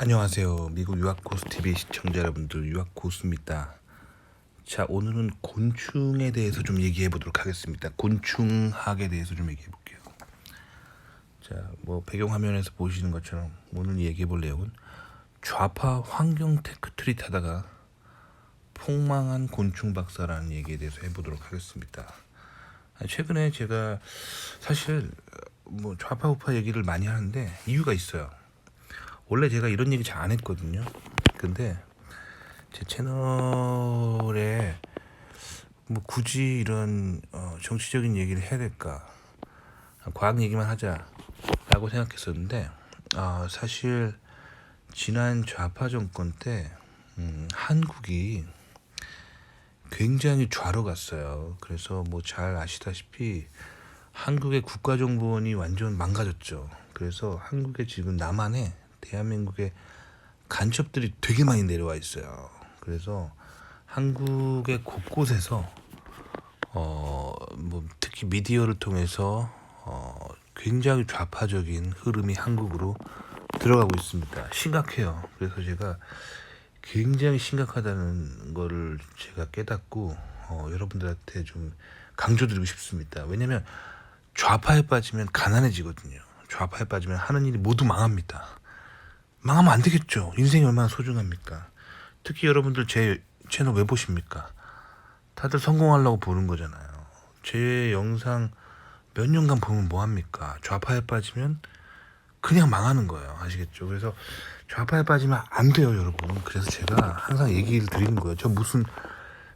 안녕하세요. 미국 유학고수TV 시청자 여러분들, 유학고수입니다. 자, 오늘은 곤충에 대해서 좀 얘기해 보도록 하겠습니다. 곤충학에 대해서 좀 얘기해 볼게요. 자, 배경화면에서 보시는 것처럼 오늘 얘기해 볼 내용은 좌파 환경 테크트리 타다가 폭망한 곤충 박사라는 얘기에 대해서 해보도록 하겠습니다. 최근에 제가 사실 좌파 우파 얘기를 많이 하는데 이유가 있어요. 원래 제가 이런 얘기 잘 안 했거든요. 근데 제 채널에 굳이 이런 정치적인 얘기를 해야 될까, 과학 얘기만 하자라고 생각했었는데, 사실 지난 좌파 정권 때 한국이 굉장히 좌로 갔어요. 그래서 잘 아시다시피 한국의 국가정보원이 완전 망가졌죠. 그래서 한국에 지금 남한에 대한민국의 간첩들이 되게 많이 내려와 있어요. 그래서 한국의 곳곳에서 특히 미디어를 통해서 굉장히 좌파적인 흐름이 한국으로 들어가고 있습니다. 심각해요. 그래서 제가 굉장히 심각하다는 거를 제가 깨닫고 여러분들한테 좀 강조드리고 싶습니다. 왜냐면 좌파에 빠지면 가난해지거든요. 좌파에 빠지면 하는 일이 모두 망합니다. 망하면 안 되겠죠. 인생이 얼마나 소중합니까? 특히 여러분들 제 채널 왜 보십니까? 다들 성공하려고 보는 거잖아요. 제 영상 몇 년간 보면 뭐합니까? 좌파에 빠지면 그냥 망하는 거예요. 아시겠죠? 그래서 좌파에 빠지면 안 돼요, 여러분. 그래서 제가 항상 얘기를 드리는 거예요. 저 무슨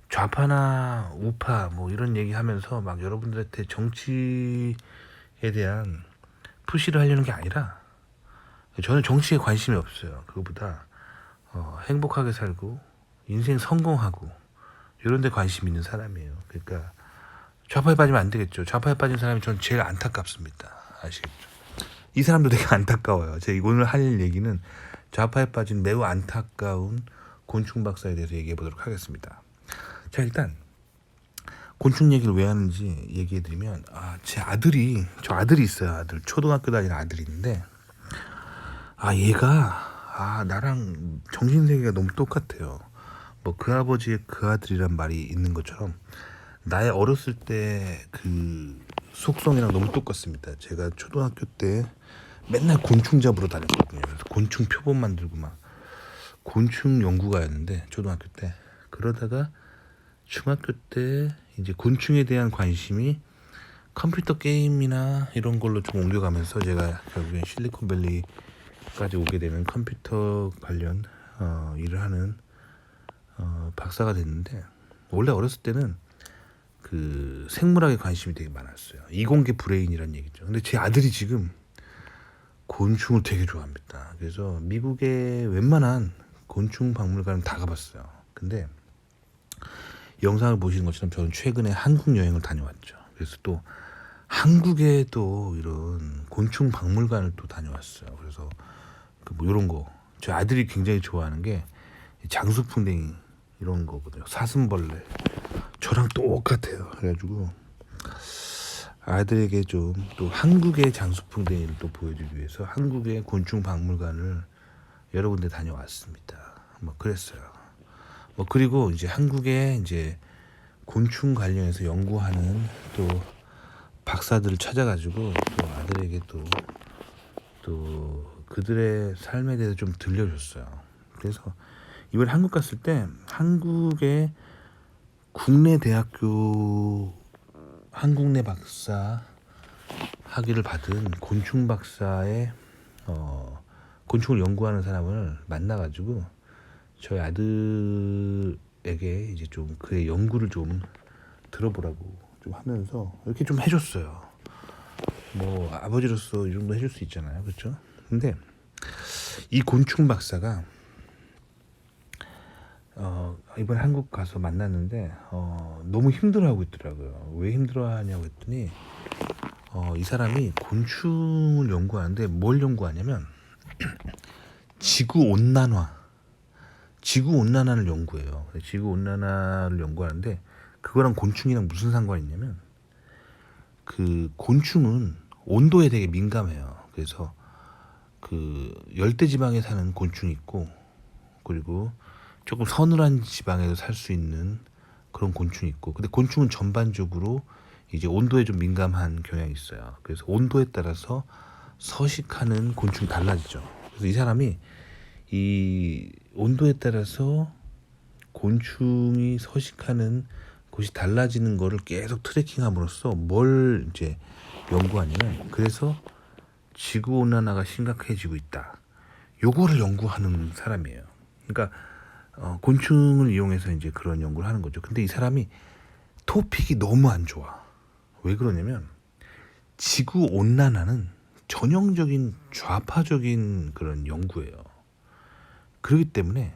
좌파나 우파 이런 얘기 하면서 막 여러분들한테 정치에 대한 푸시를 하려는 게 아니라, 저는 정치에 관심이 없어요. 그거보다 행복하게 살고 인생 성공하고 이런 데 관심 있는 사람이에요. 그러니까 좌파에 빠지면 안 되겠죠. 좌파에 빠진 사람이 전 제일 안타깝습니다. 아시겠죠? 이 사람도 되게 안타까워요. 제가 오늘 할 얘기는 좌파에 빠진 매우 안타까운 곤충 박사에 대해서 얘기해 보도록 하겠습니다. 자, 일단 곤충 얘기를 왜 하는지 얘기해 드리면, 저 아들이 있어요. 아들, 초등학교 다니는 아들이 있는데, 얘가 나랑 정신세계가 너무 똑같아요. 그 아버지의 그 아들이란 말이 있는 것처럼 나의 어렸을 때 그 속성이랑 너무 똑같습니다. 제가 초등학교 때 맨날 곤충 잡으러 다녔거든요. 그래서 곤충 표본 만들고 막 곤충 연구가였는데, 초등학교 때. 그러다가 중학교 때 이제 곤충에 대한 관심이 컴퓨터 게임이나 이런 걸로 좀 옮겨가면서 제가 결국엔 실리콘밸리까지 오게 되는 컴퓨터 관련 일을 하는 박사가 됐는데, 원래 어렸을 때는 그 생물학에 관심이 되게 많았어요. 이공계 브레인이란 얘기죠. 근데 제 아들이 지금 곤충을 되게 좋아합니다. 그래서 미국의 웬만한 곤충 박물관은 다 가봤어요. 근데 영상을 보시는 것처럼 저는 최근에 한국 여행을 다녀왔죠. 그래서 또 한국에 또 이런 곤충 박물관을 또 다녀왔어요. 그래서 이런 거, 저 아들이 굉장히 좋아하는 게 장수풍뎅이 이런 거거든요. 사슴벌레. 저랑 똑같아요. 그래가지고 아들에게 좀 또 한국의 장수풍뎅이를 또 보여주기 위해서 한국의 곤충 박물관을 여러 군데 다녀왔습니다. 그랬어요. 그리고 이제 한국에 이제 곤충 관련해서 연구하는 또 박사들을 찾아가지고 또 아들에게 또 그들의 삶에 대해서 좀 들려줬어요. 그래서 이번에 한국 갔을 때 한국의 국내 대학교 한국내 박사 학위를 받은 곤충 박사의 곤충을 연구하는 사람을 만나가지고 저희 아들에게 이제 좀 그의 연구를 좀 들어보라고 좀 하면서 이렇게 좀 해줬어요. 아버지로서 이 정도 해줄 수 있잖아요, 그렇죠? 근데 이 곤충 박사가 이번에 한국 가서 만났는데 너무 힘들어하고 있더라고요. 왜 힘들어하냐고 했더니 이 사람이 곤충을 연구하는데 뭘 연구하냐면 지구온난화를 연구해요. 지구온난화를 연구하는데 그거랑 곤충이랑 무슨 상관이 있냐면, 그 곤충은 온도에 되게 민감해요. 그래서 그 열대 지방에 사는 곤충이 있고, 그리고 조금 서늘한 지방에도 살 수 있는 그런 곤충이 있고, 근데 곤충은 전반적으로 이제 온도에 좀 민감한 경향이 있어요. 그래서 온도에 따라서 서식하는 곤충이 달라지죠. 그래서 이 사람이 이 온도에 따라서 곤충이 서식하는 곳이 달라지는 거를 계속 트래킹함으로써 뭘 이제 연구하냐면, 그래서 지구 온난화가 심각해지고 있다, 요거를 연구하는 사람이에요. 그러니까 곤충을 이용해서 이제 그런 연구를 하는 거죠. 근데 이 사람이 토픽이 너무 안 좋아. 왜 그러냐면, 지구 온난화는 전형적인 좌파적인 그런 연구예요. 그렇기 때문에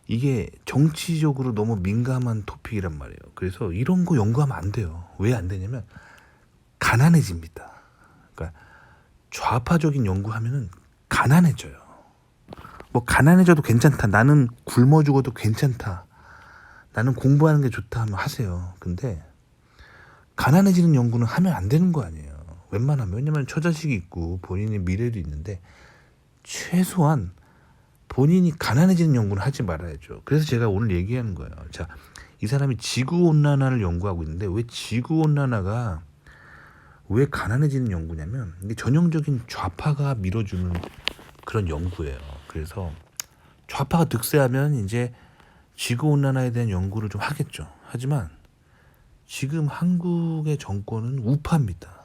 이게 정치적으로 너무 민감한 토픽이란 말이에요. 그래서 이런 거 연구하면 안 돼요. 왜 안 되냐면 가난해집니다. 그러니까 좌파적인 연구하면은 가난해져요. 뭐 가난해져도 괜찮다, 나는 굶어 죽어도 괜찮다, 나는 공부하는 게 좋다 하면 하세요. 근데 가난해지는 연구는 하면 안 되는 거 아니에요. 웬만하면. 왜냐면 처자식이 있고 본인의 미래도 있는데 최소한 본인이 가난해지는 연구는 하지 말아야죠. 그래서 제가 오늘 얘기하는 거예요. 자, 이 사람이 지구온난화를 연구하고 있는데, 왜 지구온난화가 왜 가난해지는 연구냐면, 이게 전형적인 좌파가 밀어주는 그런 연구예요. 그래서 좌파가 득세하면 이제 지구온난화에 대한 연구를 좀 하겠죠. 하지만 지금 한국의 정권은 우파입니다.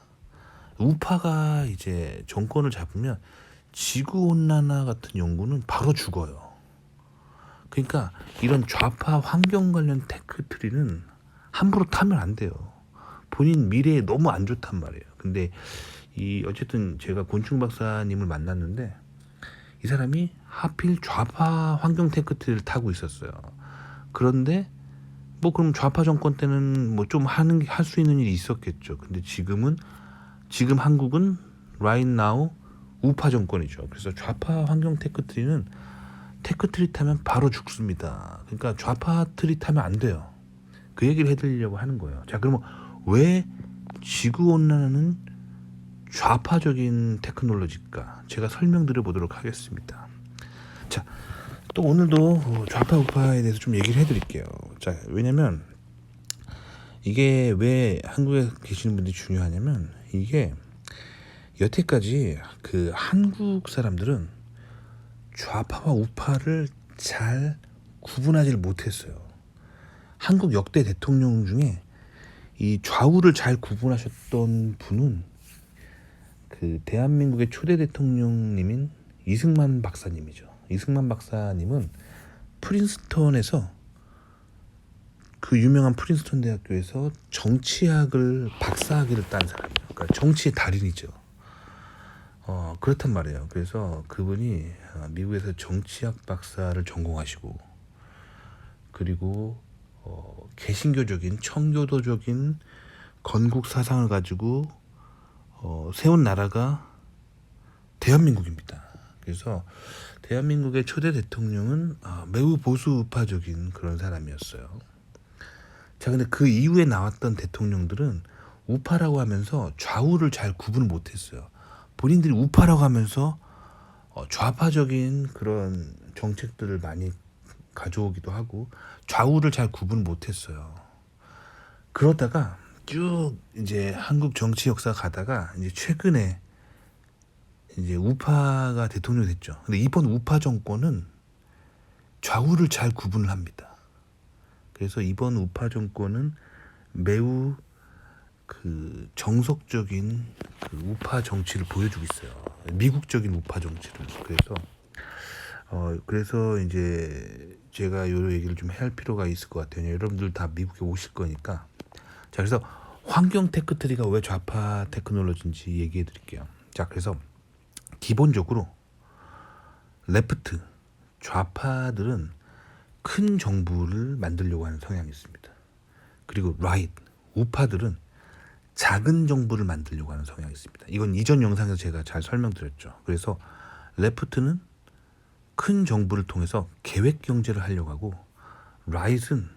우파가 이제 정권을 잡으면 지구온난화 같은 연구는 바로 죽어요. 그러니까 이런 좌파 환경 관련 테크트리는 함부로 타면 안 돼요. 본인 미래에 너무 안 좋단 말이에요. 근데 어쨌든 제가 곤충 박사님을 만났는데, 이 사람이 하필 좌파 환경 테크트리를 타고 있었어요. 그런데 뭐 그럼 좌파 정권 때는 뭐 좀 할 수 있는 일이 있었겠죠. 근데 지금 한국은 right now 우파 정권이죠. 그래서 좌파 환경 테크트리는 테크트리 타면 바로 죽습니다. 그러니까 좌파 트리 타면 안 돼요. 그 얘기를 해드리려고 하는 거예요. 자, 그러면 왜 지구온난화는 좌파적인 테크놀로지일까? 제가 설명드려 보도록 하겠습니다. 자, 또 오늘도 좌파 우파에 대해서 좀 얘기를 해드릴게요. 자, 왜냐면 이게 왜 한국에 계시는 분들이 중요하냐면, 이게 여태까지 그 한국 사람들은 좌파와 우파를 잘 구분하지를 못했어요. 한국 역대 대통령 중에 이 좌우를 잘 구분하셨던 분은 그 대한민국의 초대 대통령님인 이승만 박사님이죠. 이승만 박사님은 프린스턴에서, 그 유명한 프린스턴 대학교에서 정치학을 박사학위를 딴 사람이에요. 그러니까 정치의 달인이죠. 그렇단 말이에요. 그래서 그분이 미국에서 정치학 박사를 전공하시고, 그리고 개신교적인 청교도적인 건국 사상을 가지고 세운 나라가 대한민국입니다. 그래서 대한민국의 초대 대통령은 매우 보수 우파적인 그런 사람이었어요. 자, 근데 그 이후에 나왔던 대통령들은 우파라고 하면서 좌우를 잘 구분을 못했어요. 본인들이 우파라고 하면서 좌파적인 그런 정책들을 많이 가져오기도 하고 좌우를 잘 구분 못했어요. 그러다가 쭉 이제 한국 정치 역사 가다가 이제 최근에 이제 우파가 대통령이 됐죠. 근데 이번 우파 정권은 좌우를 잘 구분을 합니다. 그래서 이번 우파 정권은 매우 그 정석적인 그 우파 정치를 보여주고 있어요. 미국적인 우파 정치를. 그래서 이제 제가 이 얘기를 좀 해야 할 필요가 있을 것 같아요. 여러분들 다 미국에 오실 거니까. 자, 그래서 환경 테크트리가 왜 좌파 테크놀로지인지 얘기해 드릴게요. 자, 그래서 기본적으로 레프트, 좌파들은 큰 정부를 만들려고 하는 성향이 있습니다. 그리고 라이트, 우파들은 작은 정부를 만들려고 하는 성향이 있습니다. 이건 이전 영상에서 제가 잘 설명드렸죠. 그래서 레프트는 큰 정부를 통해서 계획 경제를 하려고 하고, 라이트는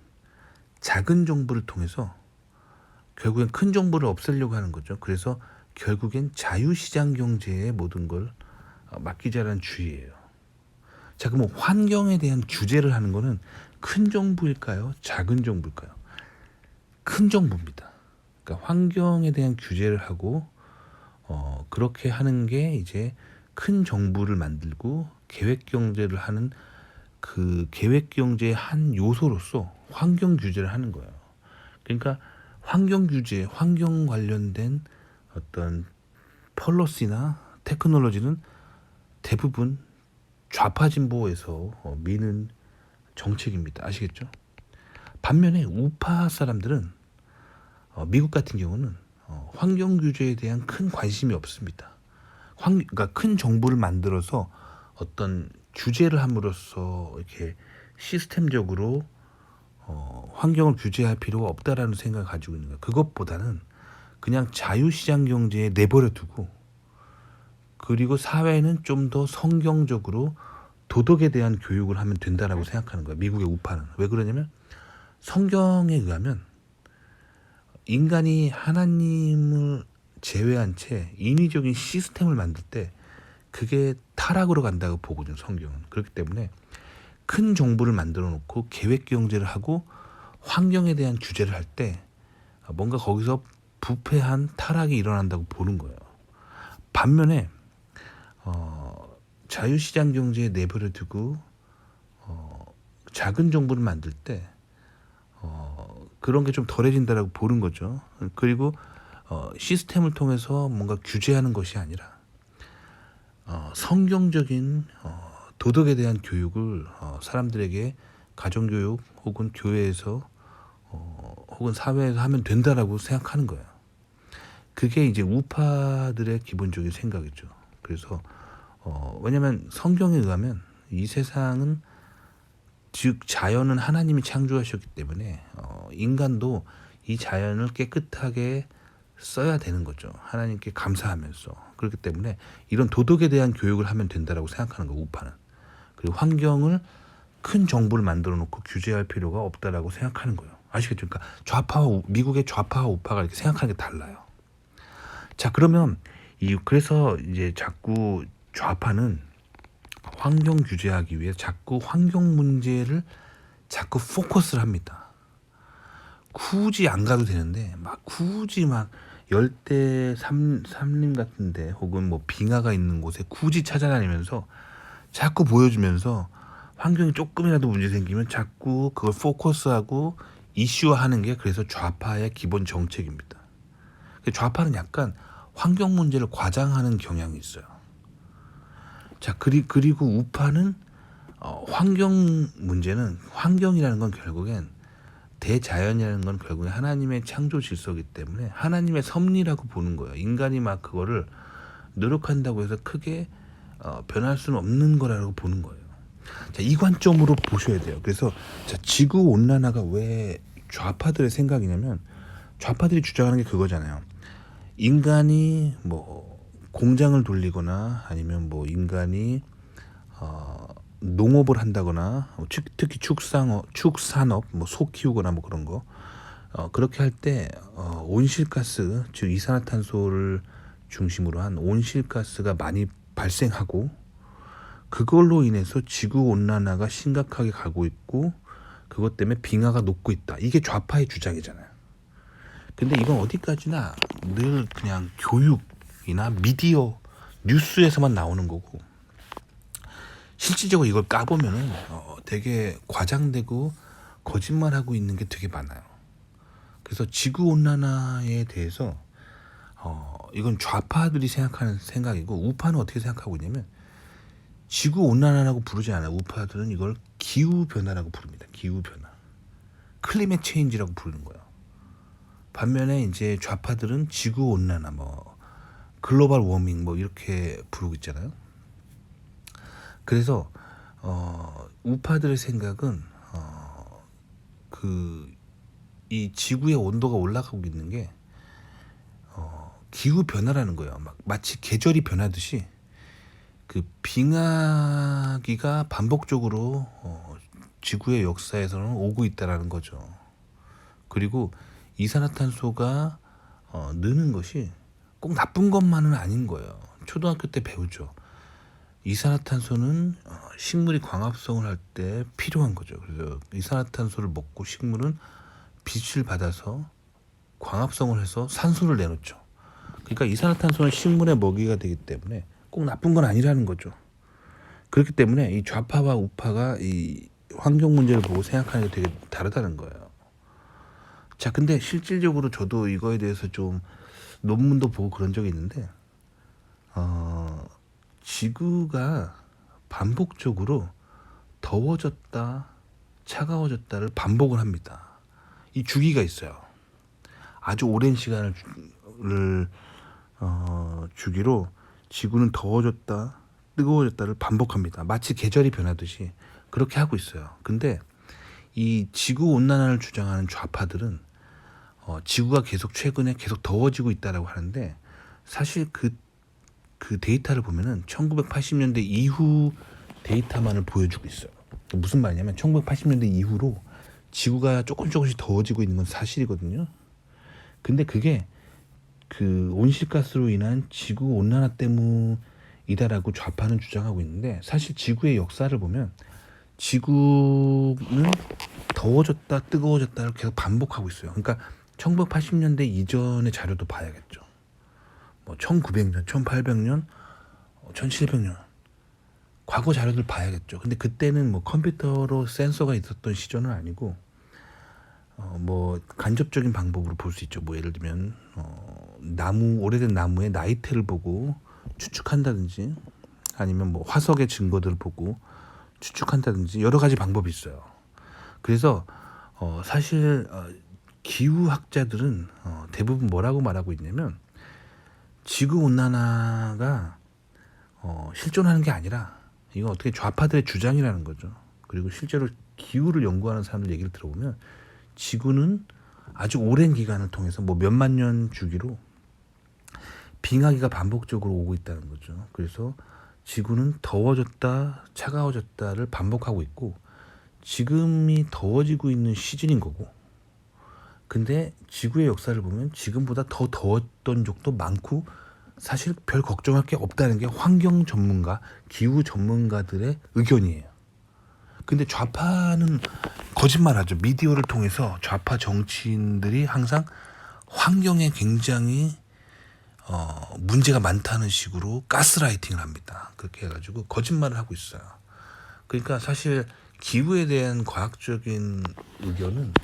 작은 정부를 통해서 결국엔 큰 정부를 없애려고 하는 거죠. 그래서 결국엔 자유시장 경제의 모든 걸 맡기자라는 주의예요. 자, 그럼 환경에 대한 규제를 하는 거는 큰 정부일까요? 작은 정부일까요? 큰 정부입니다. 그러니까 환경에 대한 규제를 하고 그렇게 하는 게 이제 큰 정부를 만들고 계획 경제를 하는 그 계획 경제의 한 요소로서 환경 규제를 하는 거예요. 그러니까 환경 규제, 환경 관련된 어떤 펄러시나 테크놀로지는 대부분 좌파 진보에서 미는 정책입니다. 아시겠죠? 반면에 우파 사람들은 미국 같은 경우는 환경 규제에 대한 큰 관심이 없습니다. 그러니까 큰 정부를 만들어서 어떤 규제를 함으로써 이렇게 시스템적으로 환경을 규제할 필요가 없다라는 생각을 가지고 있는 거예요. 그것보다는 그냥 자유시장 경제에 내버려 두고 그리고 사회는 좀 더 성경적으로 도덕에 대한 교육을 하면 된다라고 생각하는 거예요. 미국의 우파는. 왜 그러냐면 성경에 의하면 인간이 하나님을 제외한 채 인위적인 시스템을 만들 때 그게 타락으로 간다고 보거든요. 성경은. 그렇기 때문에 큰 정부를 만들어 놓고 계획 경제를 하고 환경에 대한 규제를 할 때 뭔가 거기서 부패한 타락이 일어난다고 보는 거예요. 반면에 자유시장 경제에 내버려 두고 작은 정부를 만들 때 그런 게 좀 덜해진다라고 보는 거죠. 그리고 시스템을 통해서 뭔가 규제하는 것이 아니라 성경적인 도덕에 대한 교육을 사람들에게 가정교육 혹은 교회에서 혹은 사회에서 하면 된다라고 생각하는 거예요. 그게 이제 우파들의 기본적인 생각이죠. 그래서 왜냐하면 성경에 의하면 이 세상은 즉 자연은 하나님이 창조하셨기 때문에 인간도 이 자연을 깨끗하게 써야 되는 거죠. 하나님께 감사하면서. 그렇기 때문에 이런 도덕에 대한 교육을 하면 된다라고 생각하는 거예요. 우파는. 그리고 환경을 큰 정부를 만들어 놓고 규제할 필요가 없다라고 생각하는 거예요. 아시겠죠? 그러니까 미국의 좌파와 우파가 이렇게 생각하는 게 달라요. 자, 그러면 그래서 이제 자꾸 좌파는 환경 규제하기 위해 자꾸 환경 문제를 자꾸 포커스를 합니다. 굳이 안 가도 되는데 굳이 열대 삼림 같은데 혹은 뭐 빙하가 있는 곳에 굳이 찾아다니면서 자꾸 보여주면서 환경이 조금이라도 문제 생기면 자꾸 그걸 포커스하고 이슈화하는 게 그래서 좌파의 기본 정책입니다. 좌파는 약간 환경 문제를 과장하는 경향이 있어요. 자, 그리고 우파는 환경 문제는 환경이라는 건 결국엔 대자연이라는 건 결국엔 하나님의 창조 질서이기 때문에 하나님의 섭리라고 보는 거예요. 인간이 그거를 노력한다고 해서 크게 변할 수는 없는 거라고 보는 거예요. 자, 이 관점으로 보셔야 돼요. 그래서 지구 온난화가 왜 좌파들의 생각이냐면 좌파들이 주장하는 게 그거잖아요. 인간이 공장을 돌리거나 아니면 인간이 농업을 한다거나 특히 축산업 소 키우거나 그런 거 그렇게 할 때 온실가스 즉 이산화탄소를 중심으로 한 온실가스가 많이 발생하고 그걸로 인해서 지구 온난화가 심각하게 가고 있고 그것 때문에 빙하가 녹고 있다. 이게 좌파의 주장이잖아요. 근데 이건 어디까지나 늘 그냥 교육이나 미디어 뉴스에서만 나오는 거고 실질적으로 이걸 까보면은 되게 과장되고 거짓말하고 있는 게 되게 많아요. 그래서 지구온난화에 대해서 이건 좌파들이 생각하는 생각이고 우파는 어떻게 생각하고 있냐면 지구온난화라고 부르지 않아요. 우파들은 이걸 기후변화라고 부릅니다. 기후변화. 클리메 체인지라고 부르는 거예요. 반면에 이제 좌파들은 지구온난화 글로벌 워밍 이렇게 부르고 있잖아요. 그래서 우파들의 생각은 이 지구의 온도가 올라가고 있는 게 기후 변화라는 거예요. 마치 계절이 변하듯이 그 빙하기가 반복적으로 지구의 역사에서는 오고 있다라는 거죠. 그리고 이산화탄소가 느는 것이 꼭 나쁜 것만은 아닌 거예요. 초등학교 때 배우죠. 이산화탄소는 식물이 광합성을 할 때 필요한 거죠. 그래서 이산화탄소를 먹고 식물은 빛을 받아서 광합성을 해서 산소를 내놓죠. 그러니까 이산화탄소는 식물의 먹이가 되기 때문에 꼭 나쁜 건 아니라는 거죠. 그렇기 때문에 이 좌파와 우파가 이 환경 문제를 보고 생각하는 게 되게 다르다는 거예요. 자, 근데 실질적으로 저도 이거에 대해서 좀 논문도 보고 그런 적이 있는데, 지구가 반복적으로 더워졌다, 차가워졌다를 반복을 합니다. 이 주기가 있어요. 아주 오랜 시간을 주기로 지구는 더워졌다, 뜨거워졌다를 반복합니다. 마치 계절이 변하듯이 그렇게 하고 있어요. 근데 이 지구 온난화를 주장하는 좌파들은 지구가 최근에 계속 더워지고 있다라고 하는데, 사실 그 데이터를 보면은 1980년대 이후 데이터만을 보여주고 있어요. 무슨 말이냐면 1980년대 이후로 지구가 조금씩 더워지고 있는 건 사실이거든요. 근데 그게 그 온실가스로 인한 지구 온난화 때문이다라고 좌파는 주장하고 있는데, 사실 지구의 역사를 보면 지구는 더워졌다 뜨거워졌다를 계속 반복하고 있어요. 그러니까 1980년대 이전의 자료도 봐야겠죠. 뭐 1900년, 1800년, 1700년 과거 자료들 봐야겠죠. 근데 그때는 뭐 컴퓨터로 센서가 있었던 시절은 아니고, 뭐 간접적인 방법으로 볼 수 있죠. 뭐 예를 들면 오래된 나무의 나이테를 보고 추측한다든지, 아니면 뭐 화석의 증거들을 보고 추측한다든지 여러 가지 방법이 있어요. 그래서 사실 기후학자들은 대부분 뭐라고 말하고 있냐면, 지구 온난화가 실존하는 게 아니라 이건 어떻게 좌파들의 주장이라는 거죠. 그리고 실제로 기후를 연구하는 사람들 얘기를 들어보면 지구는 아주 오랜 기간을 통해서 뭐 몇만 년 주기로 빙하기가 반복적으로 오고 있다는 거죠. 그래서 지구는 더워졌다 차가워졌다를 반복하고 있고, 지금이 더워지고 있는 시즌인 거고, 근데 지구의 역사를 보면 지금보다 더 더웠던 적도 많고, 사실 별 걱정할 게 없다는 게 환경 전문가, 기후 전문가들의 의견이에요. 근데 좌파는 거짓말하죠. 미디어를 통해서 좌파 정치인들이 항상 환경에 굉장히 문제가 많다는 식으로 가스라이팅을 합니다. 그렇게 해가지고 거짓말을 하고 있어요. 그러니까 사실 기후에 대한 과학적인 의견은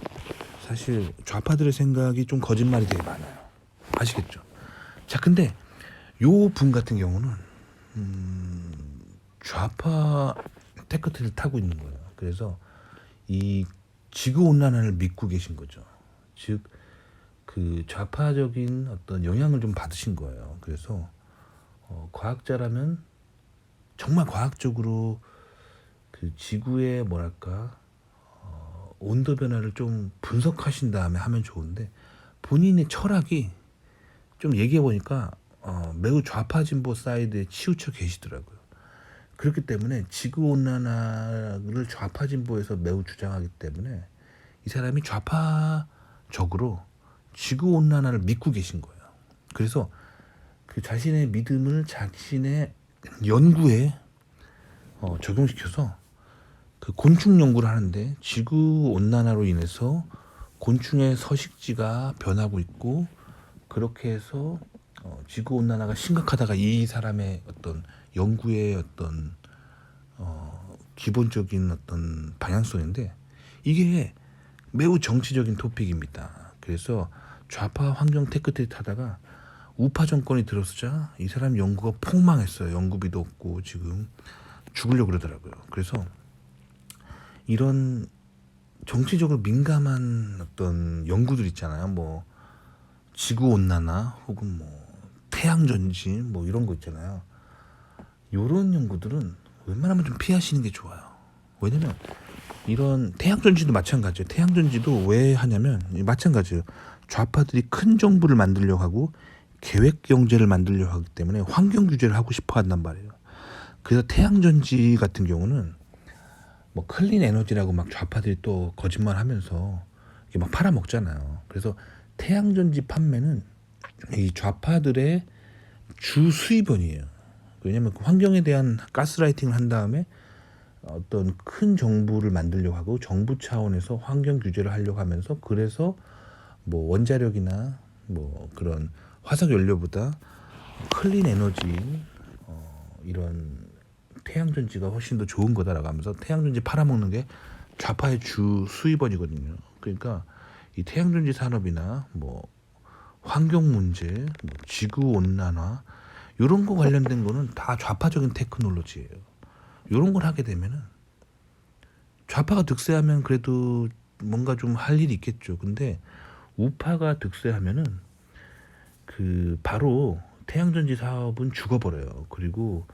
사실 좌파들의 생각이 좀 거짓말이 되게 많아요. 아시겠죠? 자, 근데 요 분 같은 경우는 좌파 테크트를 타고 있는 거예요. 그래서 이 지구 온난화를 믿고 계신 거죠. 즉 그 좌파적인 어떤 영향을 좀 받으신 거예요. 그래서 과학자라면 정말 과학적으로 그 지구의 뭐랄까 온도 변화를 좀 분석하신 다음에 하면 좋은데, 본인의 철학이 좀 얘기해 보니까 매우 좌파 진보 사이드에 치우쳐 계시더라고요. 그렇기 때문에 지구 온난화를 좌파 진보에서 매우 주장하기 때문에 이 사람이 좌파적으로 지구 온난화를 믿고 계신 거예요. 그래서 그 자신의 믿음을 자신의 연구에 적용시켜서 그 곤충 연구를 하는데, 지구 온난화로 인해서 곤충의 서식지가 변하고 있고, 그렇게 해서 지구 온난화가 심각하다가 이 사람의 어떤 연구의 어떤 기본적인 어떤 방향성인데, 이게 매우 정치적인 토픽입니다. 그래서 좌파 환경 테크트리 타다가 우파 정권이 들어서자 이 사람 연구가 폭망했어요. 연구비도 없고 지금 죽으려고 그러더라고요. 그래서 이런 정치적으로 민감한 어떤 연구들 있잖아요. 뭐 지구 온난화 혹은 뭐 태양 전지 뭐 이런 거 있잖아요. 이런 연구들은 웬만하면 좀 피하시는 게 좋아요. 왜냐면 이런 태양 전지도 마찬가지예요. 태양 전지도 왜 하냐면 마찬가지예요. 좌파들이 큰 정부를 만들려고 하고 계획 경제를 만들려고 하기 때문에 환경 규제를 하고 싶어 한단 말이에요. 그래서 태양 전지 같은 경우는 뭐 클린 에너지라고 막 좌파들이 또 거짓말하면서 이게 막 팔아먹잖아요. 그래서 태양 전지 판매는 이 좌파들의 주 수입원이에요. 왜냐면 그 환경에 대한 가스라이팅을 한 다음에 어떤 큰 정부를 만들려고 하고 정부 차원에서 환경 규제를 하려고 하면서 그래서 뭐 원자력이나 뭐 그런 화석 연료보다 클린 에너지 이런 태양전지가 훨씬 더 좋은 거다라고 하면서 태양전지 팔아먹는 게 좌파의 주 수입원이거든요. 그러니까 이 태양전지 산업이나 뭐 환경 문제, 뭐 지구 온난화 이런 거 관련된 거는 다 좌파적인 테크놀로지예요. 이런 걸 하게 되면은 좌파가 득세하면 그래도 뭔가 좀 할 일이 있겠죠. 근데 우파가 득세하면은 그 바로 태양전지 사업은 죽어버려요. 그리고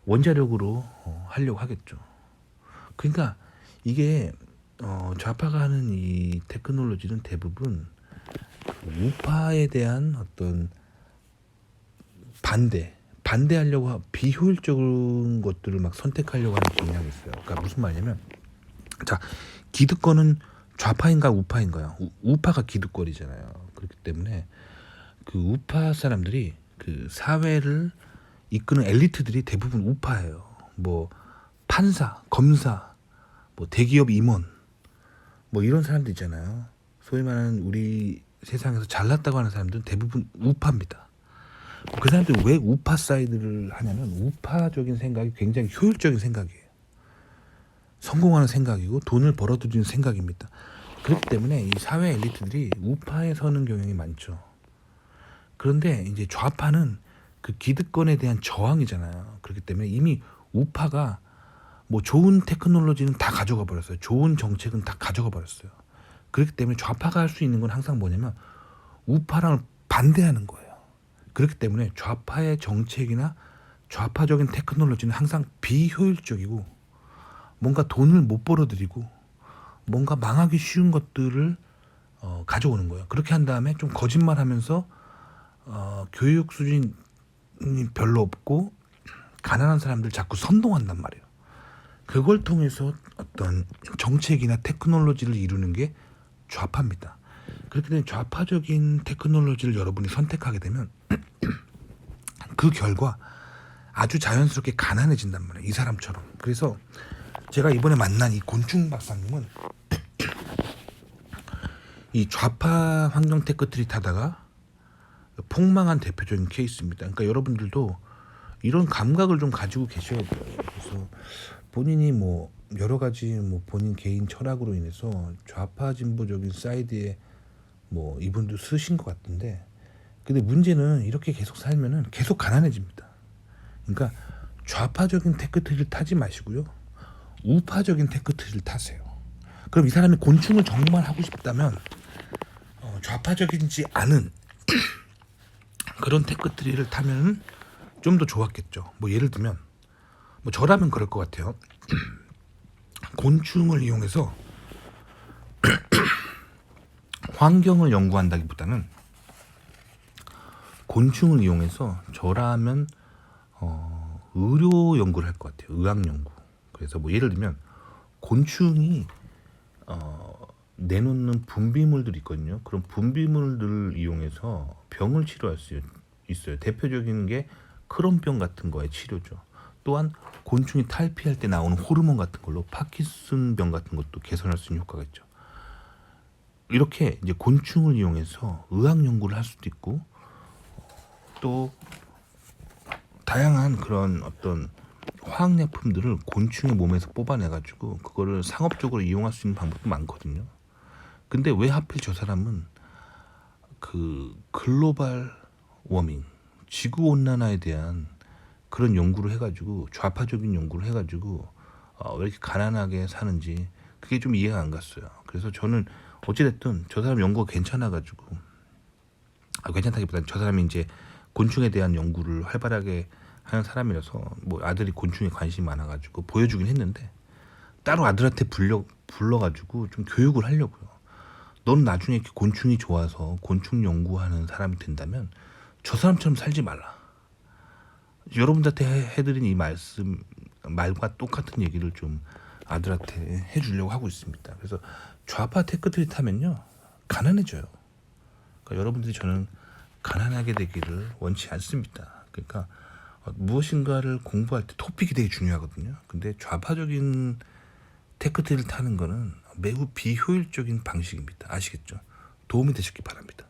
원자력으로 하려고 하겠죠. 그러니까 이게 좌파가 하는 이 테크놀로지는 대부분 우파에 대한 어떤 반대하려고 비효율적인 것들을 막 선택하려고 하는 경향이 있어요. 그러니까 무슨 말이냐면, 자, 기득권은 좌파인가 우파인가요? 우파가 기득권이잖아요. 그렇기 때문에 그 우파 사람들이 그 사회를 이끄는 엘리트들이 대부분 우파예요. 뭐 판사, 검사, 뭐 대기업 임원, 뭐 이런 사람들 있잖아요. 소위 말하는 우리 세상에서 잘났다고 하는 사람들은 대부분 우파입니다. 그 사람들이 왜 우파 사이드를 하냐면 우파적인 생각이 굉장히 효율적인 생각이에요. 성공하는 생각이고 돈을 벌어들이는 생각입니다. 그렇기 때문에 이 사회 엘리트들이 우파에 서는 경향이 많죠. 그런데 이제 좌파는 그 기득권에 대한 저항이잖아요. 그렇기 때문에 이미 우파가 뭐 좋은 테크놀로지는 다 가져가 버렸어요. 좋은 정책은 다 가져가 버렸어요. 그렇기 때문에 좌파가 할 수 있는 건 항상 뭐냐면 우파랑 반대하는 거예요. 그렇기 때문에 좌파의 정책이나 좌파적인 테크놀로지는 항상 비효율적이고 뭔가 돈을 못 벌어들이고 뭔가 망하기 쉬운 것들을 가져오는 거예요. 그렇게 한 다음에 좀 거짓말하면서 교육 수준이 별로 없고 가난한 사람들 자꾸 선동한단 말이에요. 그걸 통해서 어떤 정책이나 테크놀로지를 이루는 게 좌파입니다. 그렇기 때문에 좌파적인 테크놀로지를 여러분이 선택하게 되면 그 결과 아주 자연스럽게 가난해진단 말이에요. 이 사람처럼. 그래서 제가 이번에 만난 이 곤충 박사님은 이 좌파 환경 테크트리 타다가 폭망한 대표적인 케이스입니다. 그러니까 여러분들도 이런 감각을 좀 가지고 계셔야 돼요. 그래서 본인이 뭐 여러 가지 뭐 본인 개인 철학으로 인해서 좌파 진보적인 사이드에 뭐 이분도 쓰신 것 같은데, 근데 문제는 이렇게 계속 살면은 계속 가난해집니다. 그러니까 좌파적인 테크트리를 타지 마시고요, 우파적인 테크트리를 타세요. 그럼 이 사람이 곤충을 정말 하고 싶다면 좌파적이지 않은 그런 테크트리를 타면 좀 더 좋았겠죠. 뭐 예를 들면 뭐 저라면 그럴 것 같아요. 곤충을 이용해서 환경을 연구한다기보다는 곤충을 이용해서 저라면 의료 연구를 할 것 같아요. 의학 연구. 그래서 뭐 예를 들면 곤충이 내놓는 분비물들이 있거든요. 그런 분비물들을 이용해서 병을 치료할 수 있어요. 대표적인 게 크론병 같은 거의 치료죠. 또한 곤충이 탈피할 때 나오는 호르몬 같은 걸로 파킨슨병 같은 것도 개선할 수 있는 효과가 있죠. 이렇게 이제 곤충을 이용해서 의학 연구를 할 수도 있고, 또 다양한 그런 어떤 화학약품들을 곤충의 몸에서 뽑아내가지고 그거를 상업적으로 이용할 수 있는 방법도 많거든요. 근데 왜 하필 저 사람은 그 글로벌 워밍, 지구 온난화에 대한 그런 연구를 해가지고 좌파적인 연구를 해가지고 왜 이렇게 가난하게 사는지 그게 좀 이해가 안 갔어요. 그래서 저는 어찌됐든 저 사람 연구가 괜찮아가지고, 괜찮다기보다는 저 사람이 이제 곤충에 대한 연구를 활발하게 하는 사람이라서 뭐 아들이 곤충에 관심이 많아가지고 보여주긴 했는데, 따로 아들한테 불러가지고 좀 교육을 하려고요. 넌 나중에 이렇게 곤충이 좋아서 곤충 연구하는 사람이 된다면 저 사람처럼 살지 말라. 여러분들한테 해드린 이 말과 똑같은 얘기를 좀 아들한테 해주려고 하고 있습니다. 그래서 좌파 테크트리 타면요 가난해져요. 그러니까 여러분들이 저는 가난하게 되기를 원치 않습니다. 그러니까 무엇인가를 공부할 때 토픽이 되게 중요하거든요. 근데 좌파적인 테크트를 타는 거는 매우 비효율적인 방식입니다. 아시겠죠? 도움이 되셨기 바랍니다.